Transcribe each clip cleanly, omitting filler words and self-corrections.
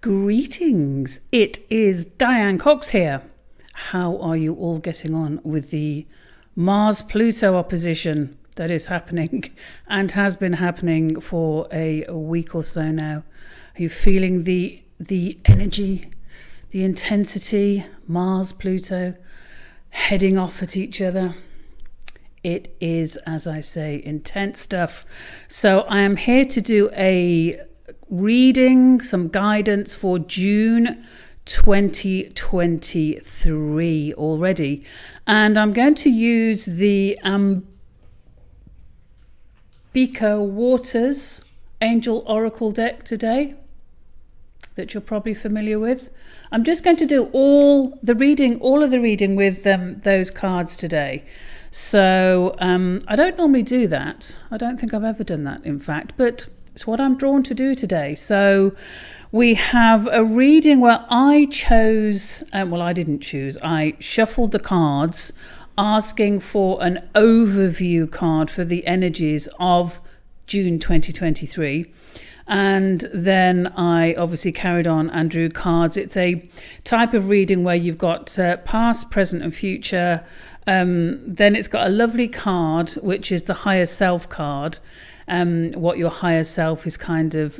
Greetings, it is Diane Cox here. How are you all getting on with the Mars-Pluto opposition that is happening and has been happening for a week or so now? Are you feeling the energy, the intensity, Mars-Pluto heading off at each other? It is, as I say, intense stuff. So I am here to do a reading, some guidance for June 2023 already. And I'm going to use the Ambika Waters Angel Oracle deck today that you're probably familiar with. I'm just going to do all of the reading with those cards today. So I don't normally do that. I don't think I've ever done that, in fact, but it's what I'm drawn to do today. So we have a reading where I chose, I didn't choose, I shuffled the cards asking for an overview card for the energies of June 2023. And then I obviously carried on and drew cards. It's a type of reading where you've got past, present and future. Then it's got a lovely card, which is the higher self card. What your higher self is kind of,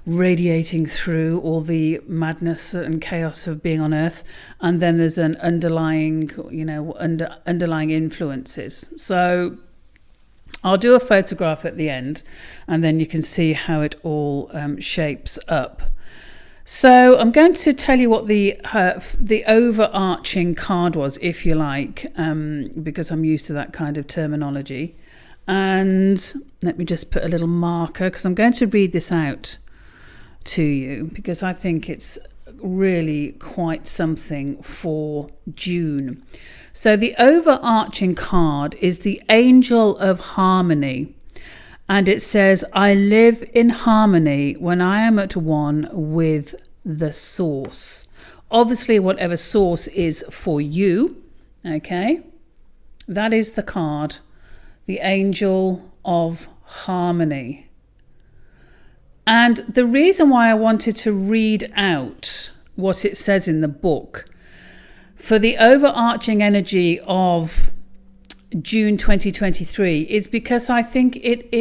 radiating through all the madness and chaos of being on Earth. And then there's an underlying, underlying influences. So I'll do a photograph at the end, and then you can see how it all shapes up. So I'm going to tell you what the overarching card was, if you like, because I'm used to that kind of terminology. And let me just put a little marker, because I'm going to read this out to you, because I think it's really quite something for June. So the overarching card is the Angel of Harmony. And it says, I live in harmony when I am at one with the source. Obviously, whatever source is for you, okay? That is the card, the Angel of Harmony. And the reason why I wanted to read out what it says in the book, for the overarching energy of June 2023, is because I think it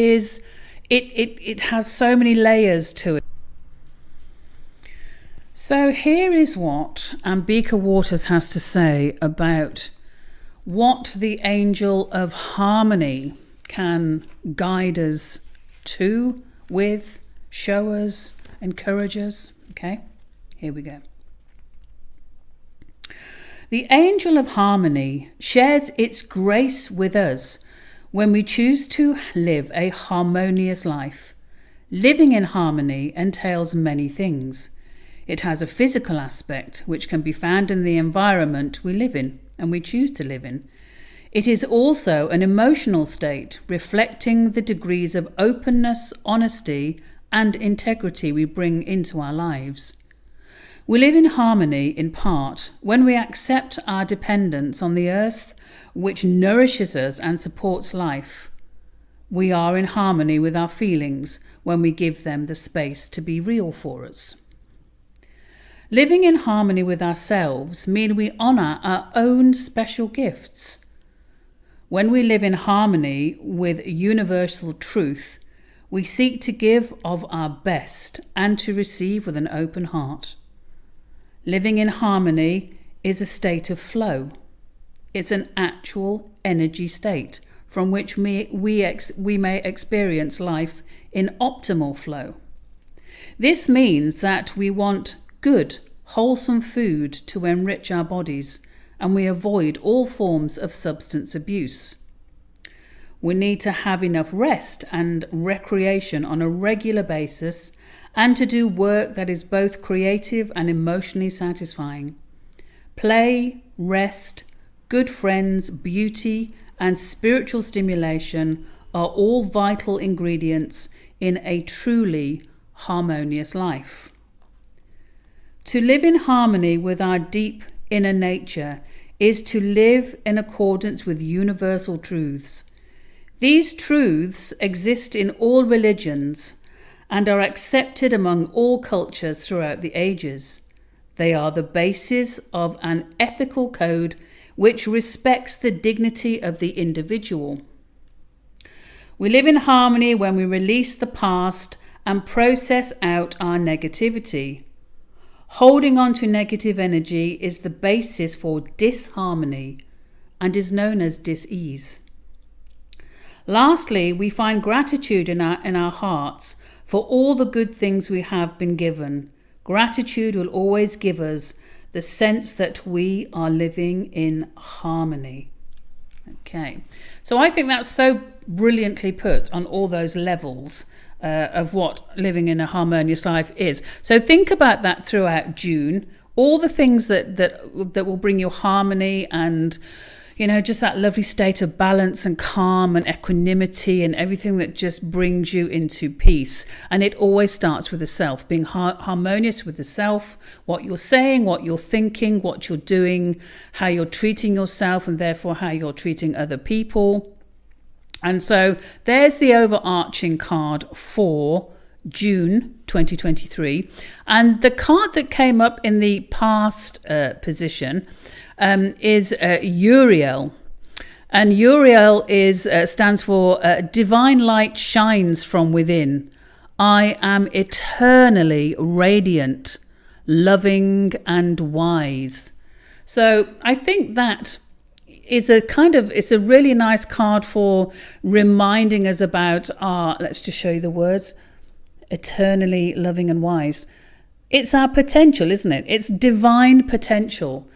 has so many layers to it. So here is what Ambika Waters has to say about what the Angel of Harmony can guide us to, with, show us, encourage us. Okay, here we go. The Angel of Harmony shares its grace with us when we choose to live a harmonious life. Living in harmony entails many things. It has a physical aspect, which can be found in the environment we live in and we choose to live in. It is also an emotional state, reflecting the degrees of openness, honesty, and integrity we bring into our lives. We live in harmony in part when we accept our dependence on the earth, which nourishes us and supports life. We are in harmony with our feelings when we give them the space to be real for us. Living in harmony with ourselves means we honour our own special gifts. When we live in harmony with universal truth, we seek to give of our best and to receive with an open heart. Living in harmony is a state of flow. It's an actual energy state from which we may experience life in optimal flow. This means that we want good, wholesome food to enrich our bodies, and we avoid all forms of substance abuse. We need to have enough rest and recreation on a regular basis, and to do work that is both creative and emotionally satisfying. Play, rest, good friends, beauty, and spiritual stimulation are all vital ingredients in a truly harmonious life. To live in harmony with our deep inner nature is to live in accordance with universal truths. These truths exist in all religions, and are accepted among all cultures throughout the ages. They are the basis of an ethical code which respects the dignity of the individual. We live in harmony when we release the past and process out our negativity. Holding on to negative energy is the basis for disharmony and is known as dis-ease. Lastly, we find gratitude in our hearts for all the good things we have been given. Gratitude will always give us the sense that we are living in harmony. Okay, so I think that's so brilliantly put on all those levels of what living in a harmonious life is. So think about that throughout June, all the things that will bring you harmony and, you know, just that lovely state of balance and calm and equanimity and everything that just brings you into peace. And it always starts with the self, being harmonious with the self, what you're saying, what you're thinking, what you're doing, how you're treating yourself, and therefore how you're treating other people. And so there's the overarching card for June 2023. And the card that came up in the past position is Uriel. And Uriel stands for divine light shines from within. I am eternally radiant, loving and wise. So I think that it's a really nice card for reminding us about let's just show you the words, eternally loving and wise. It's our potential, isn't it? It's divine potential.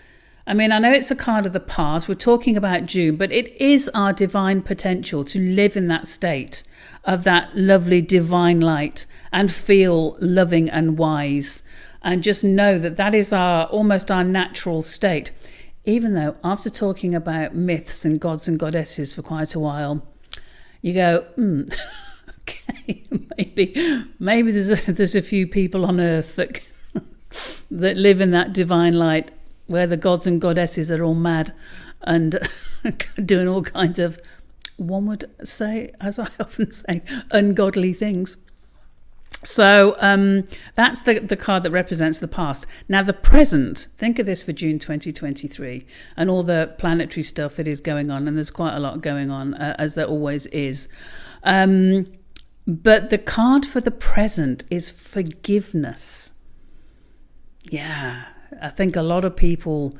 I mean, I know it's a card of the past. We're talking about June, but it is our divine potential to live in that state of that lovely divine light and feel loving and wise, and just know that that is almost our natural state. Even though after talking about myths and gods and goddesses for quite a while, you go, okay, maybe there's a few people on earth that that live in that divine light, where the gods and goddesses are all mad and doing all kinds of, one would say, as I often say, ungodly things. So that's the card that represents the past. Now the present, think of this for June 2023 and all the planetary stuff that is going on, and there's quite a lot going on, as there always is. But the card for the present is forgiveness. Yeah, I think a lot of people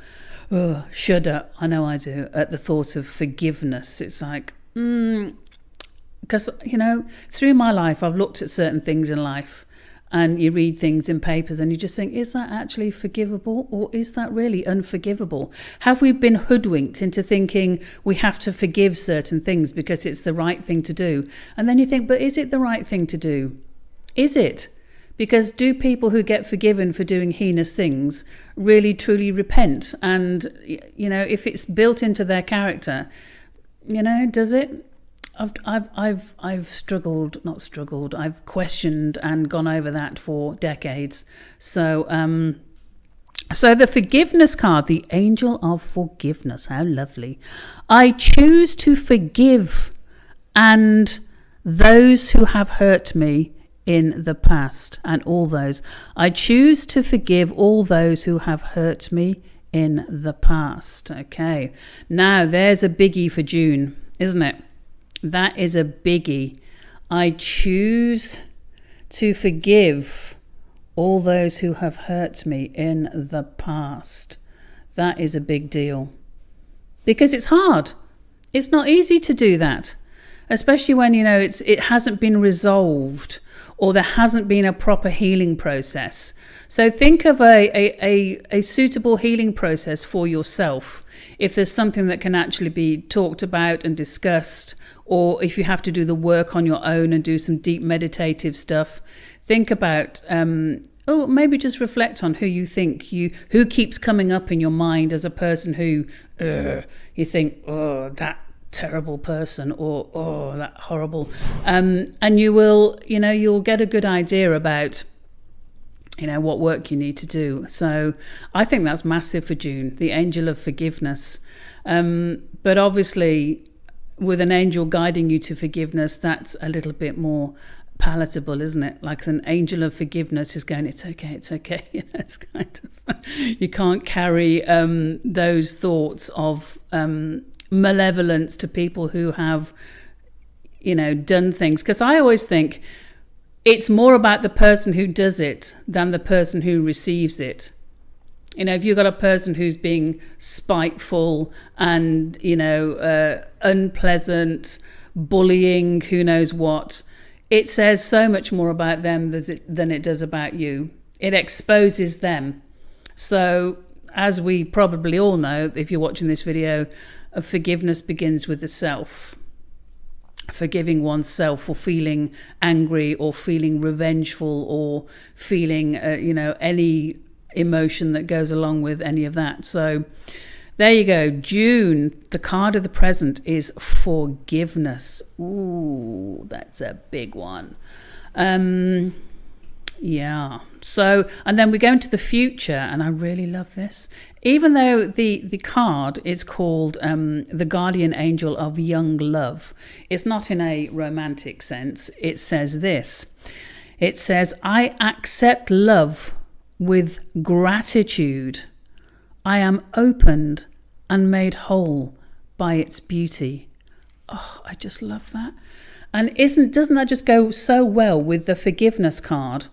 shudder, I know I do, at the thought of forgiveness. It's like, because, you know, through my life, I've looked at certain things in life, and you read things in papers and you just think, is that actually forgivable, or is that really unforgivable? Have we been hoodwinked into thinking we have to forgive certain things because it's the right thing to do? And then you think, but is it the right thing to do? Is it? Because do people who get forgiven for doing heinous things really truly repent? And, you know, if it's built into their character, you know, does it? I've struggled. I've questioned and gone over that for decades. So the forgiveness card, the Angel of Forgiveness, how lovely. I choose to forgive and those who have hurt me in the past, and all those. I choose to forgive all those who have hurt me in the past. Okay, now there's a biggie for June, isn't it? That is a biggie. I choose to forgive all those who have hurt me in the past. That is a big deal. Because it's hard. It's not easy to do that. Especially when, you know, it hasn't been resolved, or there hasn't been a proper healing process. So think of a suitable healing process for yourself. If there's something that can actually be talked about and discussed, or if you have to do the work on your own and do some deep meditative stuff, think about, maybe just reflect on who you think who keeps coming up in your mind as a person who you think, oh, that terrible person, or oh, that horrible, and you'll get a good idea about, you know, what work you need to do. So I think that's massive for June, the Angel of Forgiveness. But obviously, with an angel guiding you to forgiveness, that's a little bit more palatable, isn't it? Like an angel of forgiveness is going, it's okay, it's okay. You know, it's kind of, you can't carry those thoughts of malevolence to people who have, you know, done things. Because I always think it's more about the person who does it than the person who receives it. You know, if you've got a person who's being spiteful and, you know, unpleasant, bullying, who knows what, it says so much more about them than it does about you. It exposes them. So, as we probably all know, if you're watching this video, forgiveness begins with the self. Forgiving oneself for feeling angry or feeling revengeful or feeling, you know, any emotion that goes along with any of that. So there you go. June, the card of the present is forgiveness. Ooh, that's a big one. Yeah. So, and then we go into the future, and I really love this. Even though the card is called the guardian angel of young love, it's not in a romantic sense. It says this. It says, I accept love with gratitude. I am opened and made whole by its beauty. Oh, I just love that. And doesn't that just go so well with the forgiveness card?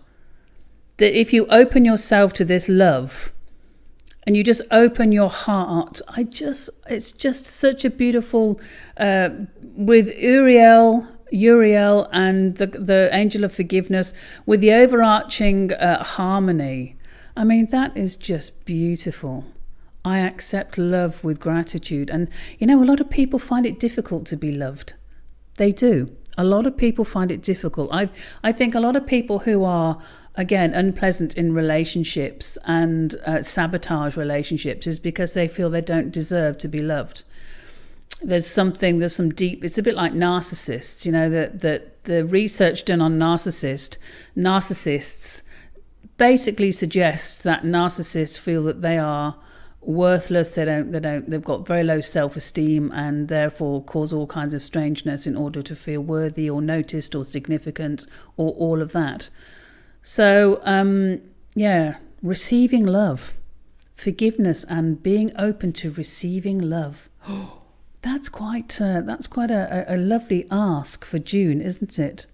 That if you open yourself to this love and you just open your heart, it's just such a beautiful, with Uriel and the angel of forgiveness, with the overarching harmony. I mean, that is just beautiful. I accept love with gratitude. And, you know, a lot of people find it difficult to be loved. They do. A lot of people find it difficult. I think a lot of people who are, again, unpleasant in relationships and sabotage relationships is because they feel they don't deserve to be loved. There's some deep, it's a bit like narcissists, you know, that the research done on narcissists basically suggests that narcissists feel that they are worthless, they've got very low self-esteem and therefore cause all kinds of strangeness in order to feel worthy or noticed or significant or all of that. So, receiving love, forgiveness and being open to receiving love. That's quite a lovely ask for June, isn't it?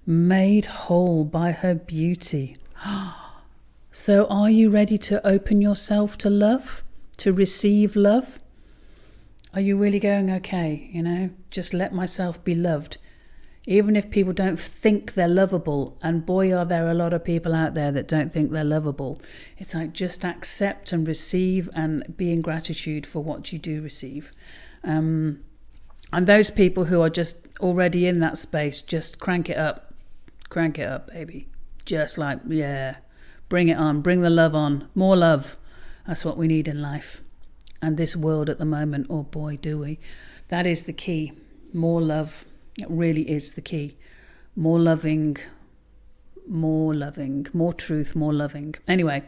Made whole by her beauty. So are you ready to open yourself to love, to receive love? Are you really going, okay, you know, just let myself be loved? Even if people don't think they're lovable, and boy, are there a lot of people out there that don't think they're lovable. It's like just accept and receive and be in gratitude for what you do receive. And those people who are just already in that space, just crank it up, baby. Just like, yeah, bring it on, bring the love on, more love. That's what we need in life. And this world at the moment, oh boy, do we. That is the key. More love. It really is the key. More loving, more truth, more loving. Anyway,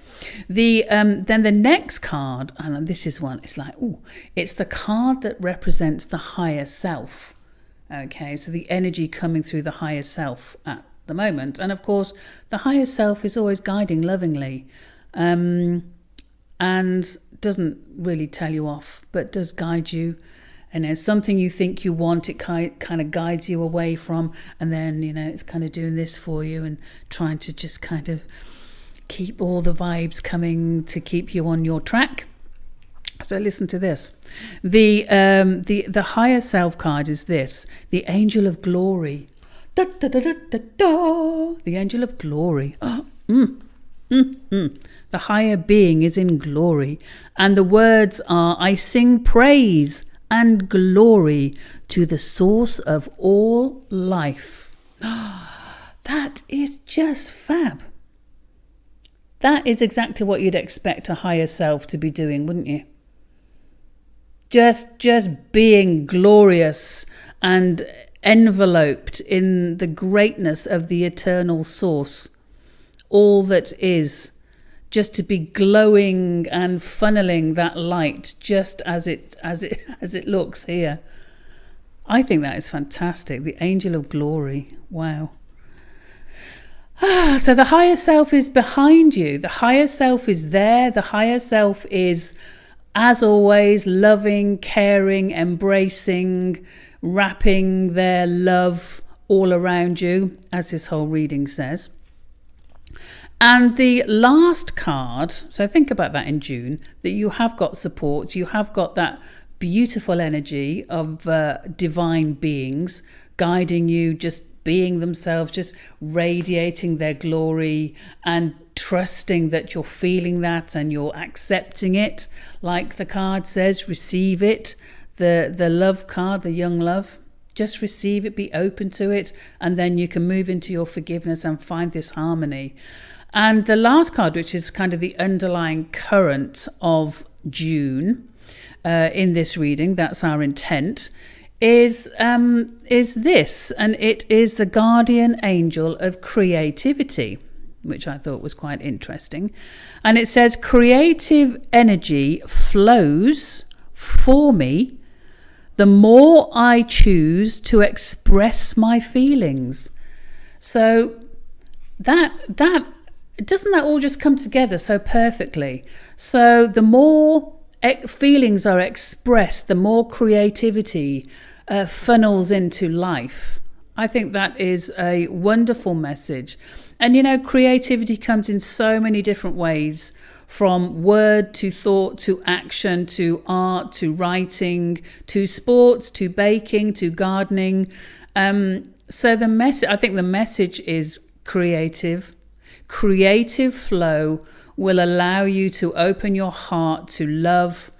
then the next card, and this is one, it's like, it's the card that represents the higher self. Okay, so the energy coming through the higher self at the moment. And of course, the higher self is always guiding lovingly, and doesn't really tell you off, but does guide you. And there's something you think you want, it kind of guides you away from, and then, you know, it's kind of doing this for you and trying to just kind of keep all the vibes coming to keep you on your track. So listen to this. The higher self card is this: the angel of glory. Da, da, da, da, da, da. The angel of glory. The higher being is in glory, and the words are, I sing praise and glory to the source of all life. That is just fab. That is exactly what you'd expect a higher self to be doing, wouldn't you? Just being glorious and enveloped in the greatness of the eternal source, all that is. Just to be glowing and funneling that light just as it looks here. I think that is fantastic. The angel of glory. Wow. So the higher self is behind you. The higher self is there. The higher self is, as always, loving, caring, embracing, wrapping their love all around you, as this whole reading says. And the last card, so think about that in June, that you have got support, you have got that beautiful energy of divine beings guiding you, just being themselves, just radiating their glory and trusting that you're feeling that and you're accepting it. Like the card says, receive it. The love card, the young love, just receive it, be open to it, and then you can move into your forgiveness and find this harmony. And the last card, which is kind of the underlying current of June in this reading, that's our intent, is this, and it is the guardian angel of creativity, which I thought was quite interesting. And it says, creative energy flows for me the more I choose to express my feelings. So that doesn't that all just come together so perfectly? So the more feelings are expressed, the more creativity funnels into life. I think that is a wonderful message. And you know, creativity comes in so many different ways, from word to thought to action to art to writing to sports to baking to gardening. So the message, I think the message is creative. Creative flow will allow you to open your heart to love,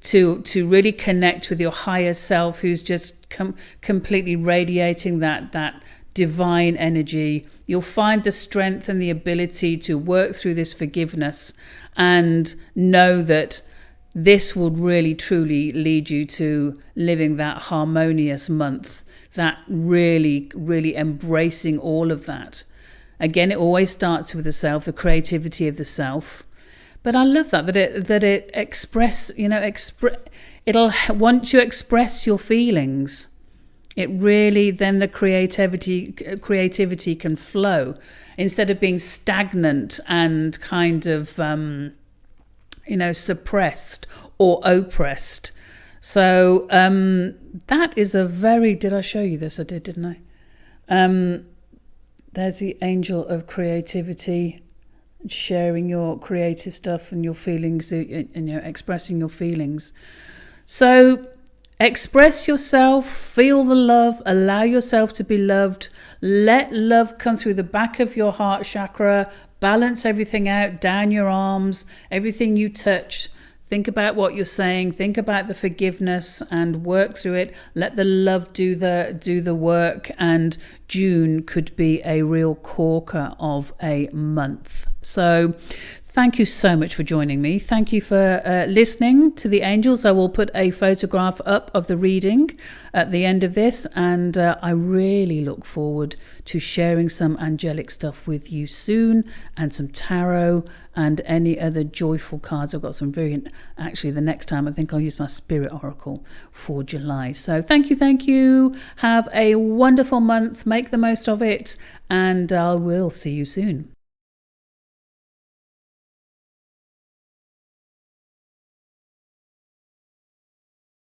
to really connect with your higher self, who's just completely radiating that divine energy. You'll find the strength and the ability to work through this forgiveness and know that this will really truly lead you to living that harmonious month, that really embracing all of that. Again, it always starts with the self, the creativity of the self. But I love that it express, it'll, once you express your feelings, it really, then the creativity can flow instead of being stagnant and kind of, suppressed or oppressed. So that is a very, did I show you this? I did, didn't I? There's the angel of creativity, sharing your creative stuff and your feelings, and expressing your feelings. So express yourself, feel the love, allow yourself to be loved, let love come through the back of your heart chakra, balance everything out, down your arms, everything you touch. Think about what you're saying, think about the forgiveness and work through it. Let the love do the work, and June could be a real corker of a month. So thank you so much for joining me. Thank you for listening to the angels. I will put a photograph up of the reading at the end of this, and I really look forward to sharing some angelic stuff with you soon, and some tarot and any other joyful cards. I've got some actually the next time I think I'll use my Spirit Oracle for July. So thank you. Have a wonderful month. Make the most of it, and I will see you soon.